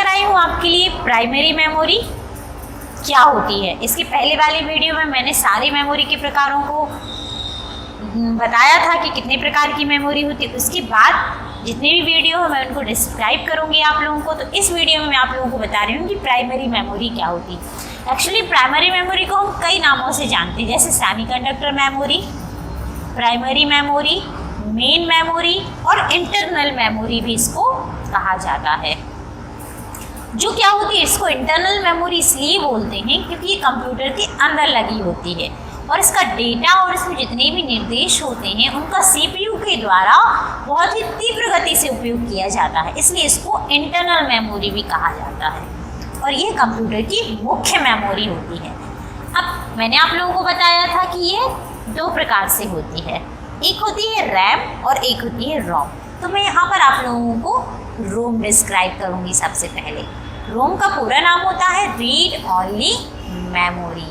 लेकर आई हूँ आपके लिए प्राइमरी मेमोरी क्या होती है। इसके पहले वाली वीडियो में मैंने सारी मेमोरी के प्रकारों को बताया था कि कितने प्रकार की मेमोरी होती है। उसके बाद जितने भी वीडियो है मैं उनको डिस्क्राइब करूँगी आप लोगों को। तो इस वीडियो में मैं आप लोगों को बता रही हूँ कि प्राइमरी मेमोरी क्या होती है। एक्चुअली प्राइमरी मेमोरी को हम कई नामों से जानते हैं, जैसे semiconductor memory, primary memory, main memory और इंटरनल मेमोरी भी इसको कहा जाता है। जो क्या होती है, इसको इंटरनल मेमोरी इसलिए बोलते हैं क्योंकि ये कंप्यूटर के अंदर लगी होती है और इसका डेटा और इसमें जितने भी निर्देश होते हैं उनका सीपीयू के द्वारा बहुत ही तीव्र गति से उपयोग किया जाता है, इसलिए इसको इंटरनल मेमोरी भी कहा जाता है और ये कंप्यूटर की मुख्य मेमोरी होती है। अब मैंने आप लोगों को बताया था कि ये दो प्रकार से होती है, एक होती है रैम और एक होती है रोम। तो मैं यहाँ पर आप लोगों को रोम डिस्क्राइब करूँगी। सबसे पहले रोम का पूरा नाम होता है read only memory.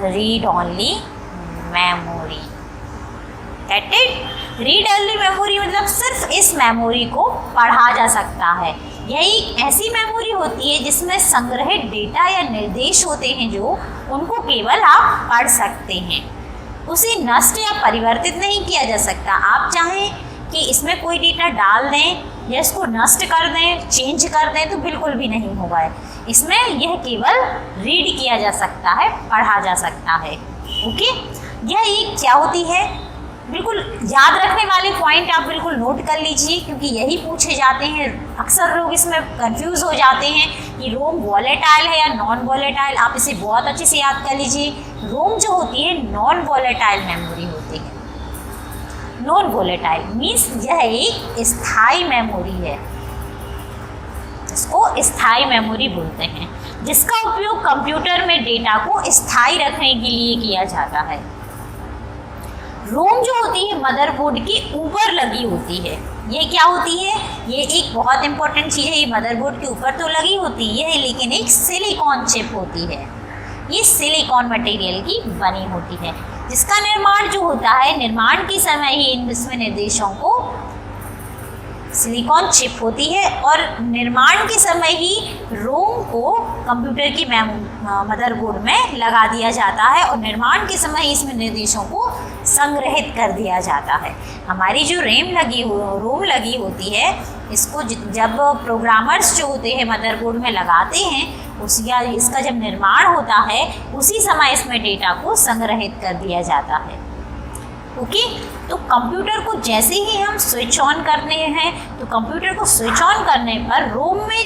Read only memory, get it. Read only memory मतलब सिर्फ इस मेमोरी को पढ़ा जा सकता है। यही ऐसी मेमोरी होती है जिसमें संग्रहित डेटा या निर्देश होते हैं जो उनको केवल आप पढ़ सकते हैं, उसे नष्ट या परिवर्तित नहीं किया जा सकता। आप चाहें कि इसमें कोई डेटा डाल दें या इसको नष्ट कर दें, चेंज कर दें तो बिल्कुल भी नहीं होगा। इसमें यह केवल रीड किया जा सकता है, पढ़ा जा सकता है। ओके, यह एक क्या होती है, बिल्कुल याद रखने वाले पॉइंट आप बिल्कुल नोट कर लीजिए क्योंकि यही पूछे जाते हैं। अक्सर लोग इसमें कंफ्यूज हो जाते हैं कि रोम वॉलेटाइल है या नॉन वॉलेटाइल। आप इसे बहुत अच्छे से याद कर लीजिए। रोम जो होती है नॉन वॉलेटाइल मेमोरी होती है। नॉन वॉलेटाइल मीन्स यह एक स्थायी मेमोरी है, इसको स्थायी मेमोरी बोलते हैं, जिसका उपयोग कंप्यूटर में डेटा को स्थायी रखने के लिए किया जाता है। रोम जो होती है मदरबोर्ड के ऊपर लगी होती है। ये क्या होती है, ये एक बहुत इंपॉर्टेंट चीज़ है। ये मदरबोर्ड के ऊपर तो लगी होती है लेकिन एक सिलिकॉन चिप होती है। ये सिलिकॉन मटेरियल की बनी होती है, जिसका निर्माण जो होता है, निर्माण के समय ही इसमें निर्देशों को सिलिकॉन चिप होती है और निर्माण के समय ही रोम को कंप्यूटर की मदरबोर्ड में लगा दिया जाता है और निर्माण के समय ही इसमें निर्देशों को संग्रहित कर दिया जाता है। हमारी जो रोम लगी होती है, इसको जब प्रोग्रामर्स जो होते हैं मदरबोर्ड में लगाते हैं इसका जब निर्माण होता है उसी समय इसमें डेटा को संग्रहित कर दिया जाता है। ओके, तो कंप्यूटर को जैसे ही हम स्विच ऑन करते हैं तो कंप्यूटर को स्विच ऑन करने पर रोम में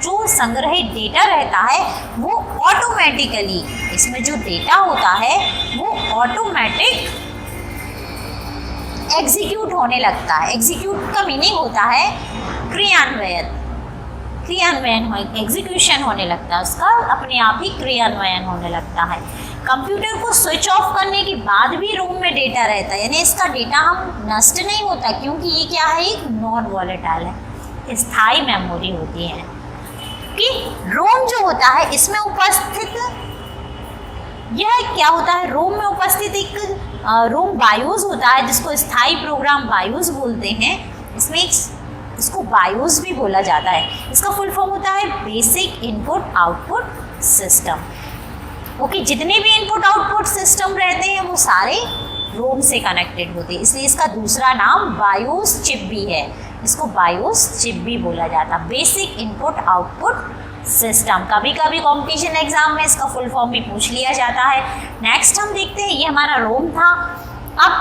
जो संग्रहित डेटा रहता है वो ऑटोमेटिकली, इसमें जो डेटा होता है वो ऑटोमेटिक एग्जीक्यूट होने लगता है। एग्जीक्यूट का मीनिंग होता है क्रियान्वयन एग्जीक्यूशन होने लगता है, उसका अपने आप ही क्रियान्वयन होने लगता है। कंप्यूटर को स्विच ऑफ करने के बाद भी रोम में डेटा रहता है, यानी इसका डेटा हम नष्ट नहीं होता क्योंकि ये क्या है, एक नॉन वॉलेटाइल है, स्थायी मेमोरी होती है। कि रोम जो होता है इसमें उपस्थित यह क्या होता है, रोम में उपस्थित एक रोम बायोस होता है जिसको स्थायी प्रोग्राम बायोस बोलते हैं। इसमें इसको बायोस भी बोला जाता है। इसका फुल फॉर्म होता है basic input output system. Okay, जितने भी इनपुट आउटपुट सिस्टम रहते हैं वो सारे रोम से कनेक्टेड होते हैं, इसलिए इसका दूसरा नाम बायोस चिप भी है। इसको बायोस चिप भी बोला जाता है, बेसिक इनपुट आउटपुट सिस्टम। कभी कभी कॉम्पिटिशन एग्जाम में इसका फुल फॉर्म भी पूछ लिया जाता है। नेक्स्ट हम देखते हैं, ये हमारा रोम था। अब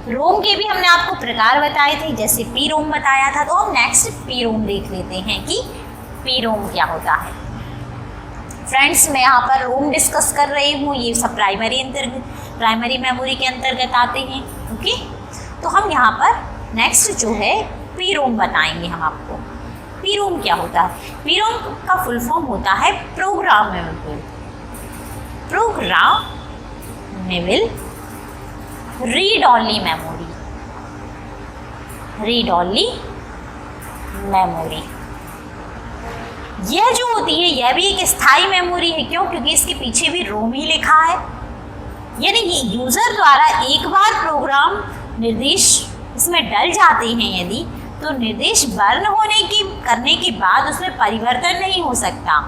रोम के भी हमने आपको प्रकार बताए थे, जैसे पी रोम बताया था, तो हम नेक्स्ट पी रोम देख लेते हैं कि पी रोम क्या होता है। फ्रेंड्स, मैं यहाँ पर रोम डिस्कस कर रही हूँ, ये सब प्राइमरी मेमोरी के अंतर्गत आते हैं। ओके, तो हम यहाँ पर नेक्स्ट जो है पी रोम बताएंगे हम आपको। पी रोम क्या होता है, पी रोम का फुल फॉर्म होता है programmable read only memory. Read only memory यह जो होती है यह भी एक स्थायी मेमोरी है। क्यों? क्योंकि इसके पीछे भी रोम ही लिखा है, यानी यूजर द्वारा एक बार प्रोग्राम निर्देश इसमें डल जाते हैं यदि, तो निर्देश बर्न करने के बाद उसमें परिवर्तन नहीं हो सकता,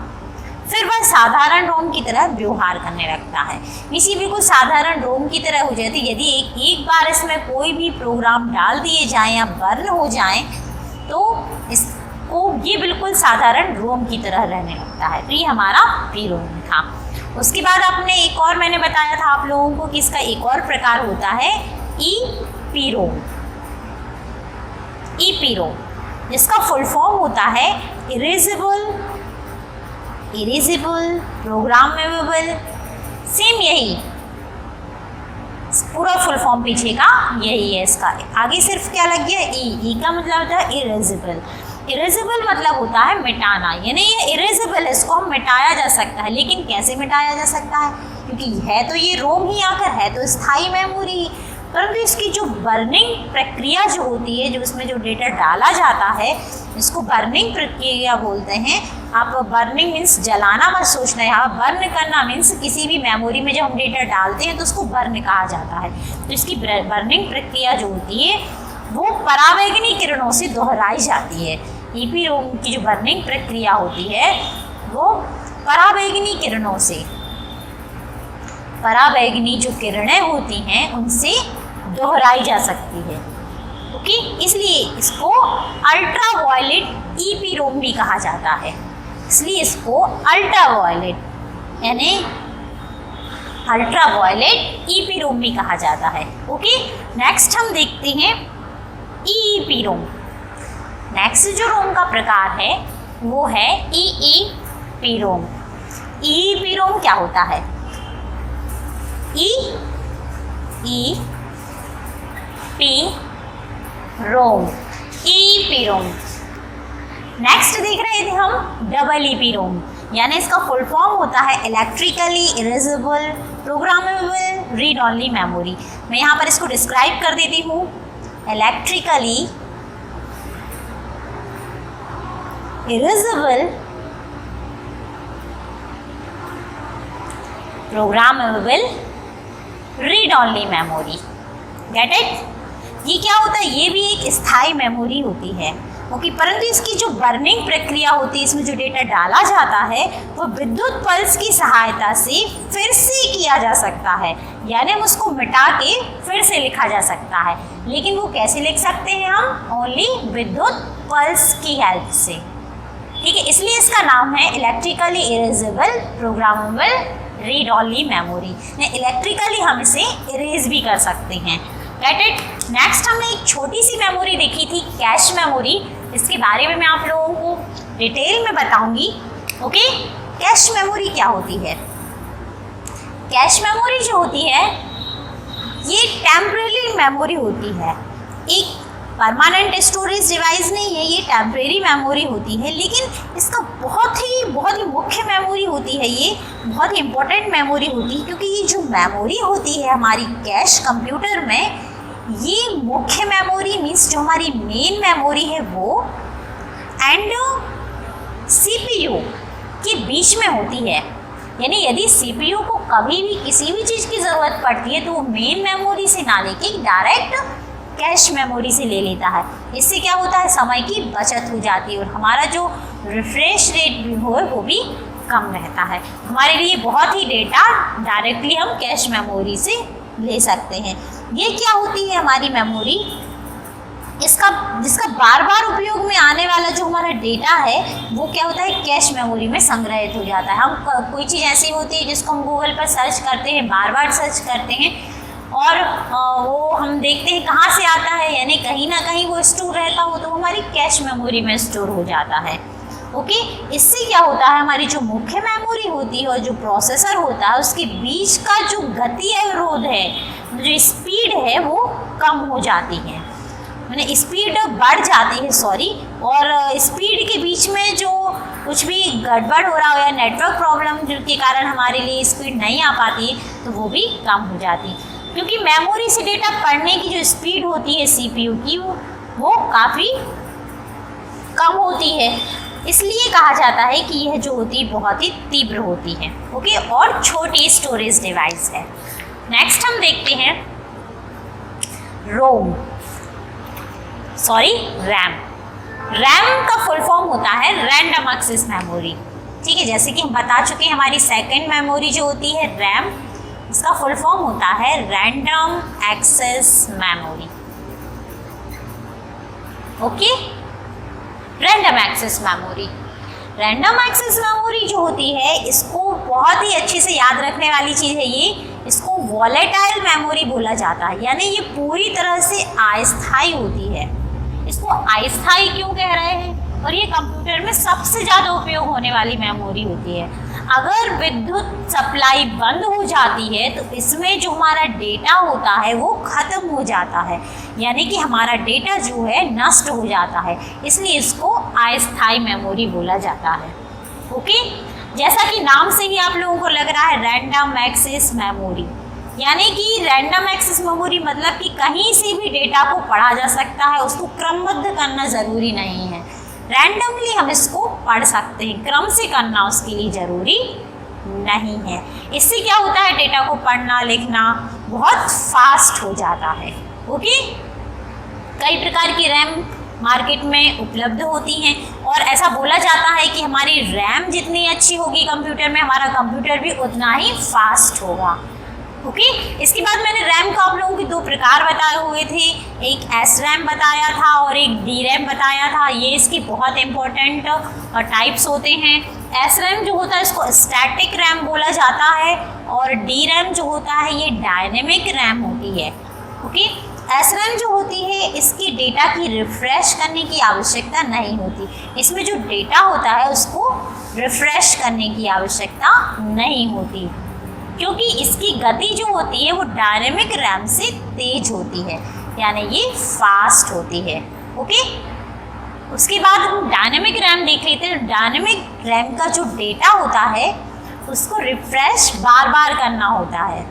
फिर वह साधारण रोम की तरह व्यवहार करने लगता है। इसी बिल्कुल साधारण रोम की तरह हो जाती है। यदि एक बार इसमें कोई भी प्रोग्राम डाल दिए जाएं या बर्न हो जाएं तो इसको ये बिल्कुल साधारण रोम की तरह रहने लगता है। तो ये हमारा पी रोम था। उसके बाद आपने एक और मैंने बताया था आप लोगों को कि इसका एक और प्रकार होता है E P ROM. E P ROM जिसका फुल फॉर्म होता है इरेजेबल प्रोग्रामेबल। सेम यही पूरा फुल फॉर्म पीछे का यही है इसका। आगे सिर्फ क्या लग गया ई का मतलब होता है इरेजेबल। इरेजेबल मतलब होता है मिटाना, यानी ये इरेजेबल है, इसको हम मिटाया जा सकता है। लेकिन कैसे मिटाया जा सकता है, क्योंकि है तो ये रोम ही आकर है तो स्थायी मेमोरी, परंतु इसकी जो बर्निंग प्रक्रिया जो होती है, जो इसमें जो डेटा डाला जाता है, इसको बर्निंग प्रक्रिया बोलते हैं। आप बर्निंग मीन्स जलाना मत सोचना, यहाँ बर्न करना मीन्स किसी भी मेमोरी में जब हम डेटा डालते हैं तो उसको बर्न कहा जाता है। तो इसकी बर्निंग प्रक्रिया जो होती है वो परावैगनी किरणों से दोहराई जाती है। ईपीरोम की जो बर्निंग प्रक्रिया होती है वो परावैगनी किरणों से, परावैगनी जो किरणें होती हैं उनसे दोहराई जा सकती है। ओके, इसलिए इसको अल्ट्रा वायलेट ईपीरोम भी कहा जाता है। इसलिए इसको अल्ट्रा वायलेट यानी अल्ट्रा वायलेट ईपीरोम भी कहा जाता है। ओके, नेक्स्ट हम देखते हैं ईईपीरोम। नेक्स्ट जो रोम का प्रकार है वो है ईईपीरोम। ईईपीरोम क्या होता है? ईईपीरोम, ईईपीरोम। नेक्स्ट देख रहे थे हम डबल ईपीरोम, यानी इसका फुल फॉर्म होता है electrically erasable programmable read only memory. मैं यहाँ पर इसको डिस्क्राइब कर देती हूँ। Electrically erasable programmable read only memory. Get it? ये क्या होता है? ये भी एक स्थायी मेमोरी होती है। ओके, परंतु इसकी जो बर्निंग प्रक्रिया होती है, इसमें जो डेटा डाला जाता है वो विद्युत पल्स की सहायता से फिर से किया जा सकता है, यानी हम उसको मिटा के फिर से लिखा जा सकता है। लेकिन वो कैसे लिख सकते हैं हम? ओनली विद्युत पल्स की हेल्प से। ठीक है, इसलिए इसका नाम है electrically erasable programmable read only memory. Electrically हम इसे इरेज भी कर सकते हैं। Get it? नेक्स्ट हमने एक छोटी सी मेमोरी देखी थी, कैश मेमोरी। इसके बारे में मैं आप लोगों को डिटेल में बताऊंगी। ओके, कैश मेमोरी क्या होती है? कैश मेमोरी जो होती है ये टेम्परेरी मेमोरी होती है, एक परमानेंट स्टोरेज डिवाइस नहीं है, ये टेम्परेरी मेमोरी होती है। लेकिन इसका बहुत ही मुख्य मेमोरी होती है, ये बहुत ही इम्पोर्टेंट मेमोरी होती है, क्योंकि ये जो मेमोरी होती है हमारी कैश कंप्यूटर में, ये मुख्य मेमोरी मीन्स जो हमारी मेन मेमोरी है वो एंड सीपीयू के बीच में होती है। यानी यदि सीपीयू को कभी भी किसी भी चीज़ की ज़रूरत पड़ती है तो वो मेन मेमोरी से ना लेके डायरेक्ट कैश मेमोरी से ले लेता है। इससे क्या होता है? समय की बचत हो जाती है और हमारा जो रिफ्रेश रेट भी हो वो भी कम रहता है। हमारे लिए बहुत ही डेटा डायरेक्टली हम कैश मेमोरी से ले सकते हैं। ये क्या होती है हमारी मेमोरी? जिसका बार बार उपयोग में आने वाला जो हमारा डेटा है वो क्या होता है? कैश मेमोरी में संग्रहित हो जाता है। हम कोई चीज़ ऐसी होती है जिसको हम गूगल पर सर्च करते हैं, बार बार सर्च करते हैं और वो हम देखते हैं कहाँ से आता है, यानी कहीं ना कहीं वो स्टोर रहता हो तो हमारी कैश मेमोरी में स्टोर हो जाता है। ओके, इससे क्या होता है? हमारी जो मुख्य मेमोरी होती है और जो प्रोसेसर होता है उसके बीच का जो गति अवरोध है, जो स्पीड है वो कम हो जाती है, मैंने स्पीड बढ़ जाती है और स्पीड के बीच में जो कुछ भी गड़बड़ हो रहा हो या नेटवर्क प्रॉब्लम जिनके कारण हमारे लिए स्पीड नहीं आ पाती तो वो भी कम हो जाती है। क्योंकि मेमोरी से डेटा पढ़ने की जो स्पीड होती है सीपीयू की वो काफ़ी कम होती है, इसलिए कहा जाता है कि यह जो होती है बहुत ही तीव्र होती है। ओके, और छोटी स्टोरेज डिवाइस है। नेक्स्ट हम देखते हैं रैम। रैम का फुल फॉर्म होता है रैंडम एक्सेस मेमोरी। ठीक है, जैसे कि हम बता चुके हैं हमारी सेकेंड मेमोरी जो होती है रैम, इसका फुल फॉर्म होता है random access memory. Okay, random access memory. Random access memory जो होती है इसको बहुत ही अच्छे से याद रखने वाली चीज़ है ये, इसको वॉलेटाइल मेमोरी बोला जाता है, यानी ये पूरी तरह से अस्थायी होती है। इसको अस्थायी क्यों कह रहे हैं? और ये कंप्यूटर में सबसे ज़्यादा उपयोग होने वाली मेमोरी होती है। अगर विद्युत सप्लाई बंद हो जाती है तो इसमें जो हमारा डेटा होता है वो ख़त्म हो जाता है, यानी कि हमारा डेटा जो है नष्ट हो जाता है, इसलिए इसको अस्थायी मेमोरी बोला जाता है। ओके, जैसा कि नाम से ही आप लोगों को लग रहा है रैंडम एक्सेस मेमोरी, यानी कि रैंडम एक्सेस मेमोरी मतलब कि कहीं से भी डेटा को पढ़ा जा सकता है, उसको क्रमबद्ध करना ज़रूरी नहीं है। रैंडमली हम इसको पढ़ सकते हैं, क्रम से करना उसके लिए ज़रूरी नहीं है। इससे क्या होता है, डेटा को पढ़ना लिखना बहुत फास्ट हो जाता है। ओके, कई प्रकार की रैम मार्केट में उपलब्ध होती हैं और ऐसा बोला जाता है कि हमारी रैम जितनी अच्छी होगी कंप्यूटर में, हमारा कंप्यूटर भी उतना ही फास्ट होगा। ओके, इसके बाद मैंने रैम को आप लोगों के दो प्रकार बताए हुए थे, एक एस रैम बताया था और एक डी रैम बताया था। ये इसके बहुत इंपॉर्टेंट टाइप्स होते हैं। एस रैम जो होता है इसको स्टैटिक रैम बोला जाता है और डी रैम जो होता है ये डायनेमिक रैम होती है। ओके, एस रैम जो होती है इसकी डेटा की रिफ़्रेश करने की आवश्यकता नहीं होती, इसमें जो डेटा होता है उसको रिफ़्रेश करने की आवश्यकता नहीं होती, क्योंकि इसकी गति जो होती है वो डायनेमिक रैम से तेज होती है, यानी ये फास्ट होती है। ओके, उसके बाद हम डायनेमिक रैम देख लेते हैं। डायनेमिक रैम का जो डेटा होता है उसको रिफ्रेश बार बार करना होता है।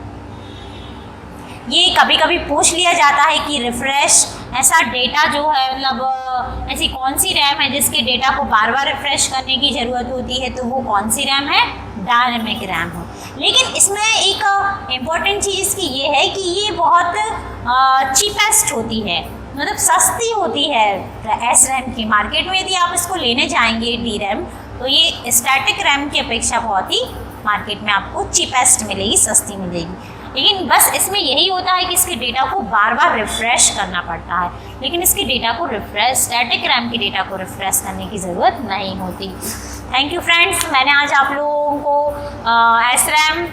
ये कभी कभी पूछ लिया जाता है कि रिफ्रेश ऐसा डेटा जो है मतलब ऐसी कौन सी रैम है जिसके डेटा को बार बार रिफ्रेश करने की ज़रूरत होती है, तो वो कौन सी रैम है? डायनेमिक रैम हो। लेकिन इसमें एक इम्पॉर्टेंट चीज़ इसकी ये है कि ये बहुत चीपेस्ट होती है, मतलब सस्ती होती है एस रैम की। मार्केट में यदि आप इसको लेने जाएंगे डी रैम, तो ये स्टैटिक रैम की अपेक्षा बहुत ही मार्केट में आपको चीपेस्ट मिलेगी, सस्ती मिलेगी। लेकिन बस इसमें यही होता है कि इसके डेटा को बार बार रिफ़्रेश करना पड़ता है, लेकिन इसके डेटा को रिफ़्रेश स्टैटिक रैम के डेटा को रिफ़्रेश करने की ज़रूरत नहीं होती। थैंक यू फ्रेंड्स, मैंने आज आप लोगों को एस रैम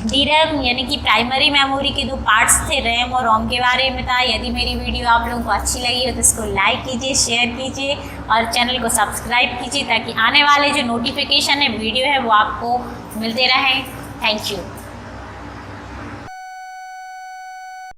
डी रैम यानी कि प्राइमरी मेमोरी के दो पार्ट्स थे रैम और रोम के बारे में बताया। यदि मेरी वीडियो आप लोगों को अच्छी लगी हो तो इसको लाइक कीजिए, शेयर कीजिए और चैनल को सब्सक्राइब कीजिए ताकि आने वाले जो नोटिफिकेशन है वीडियो है वो आपको मिलते रहें। Thank you.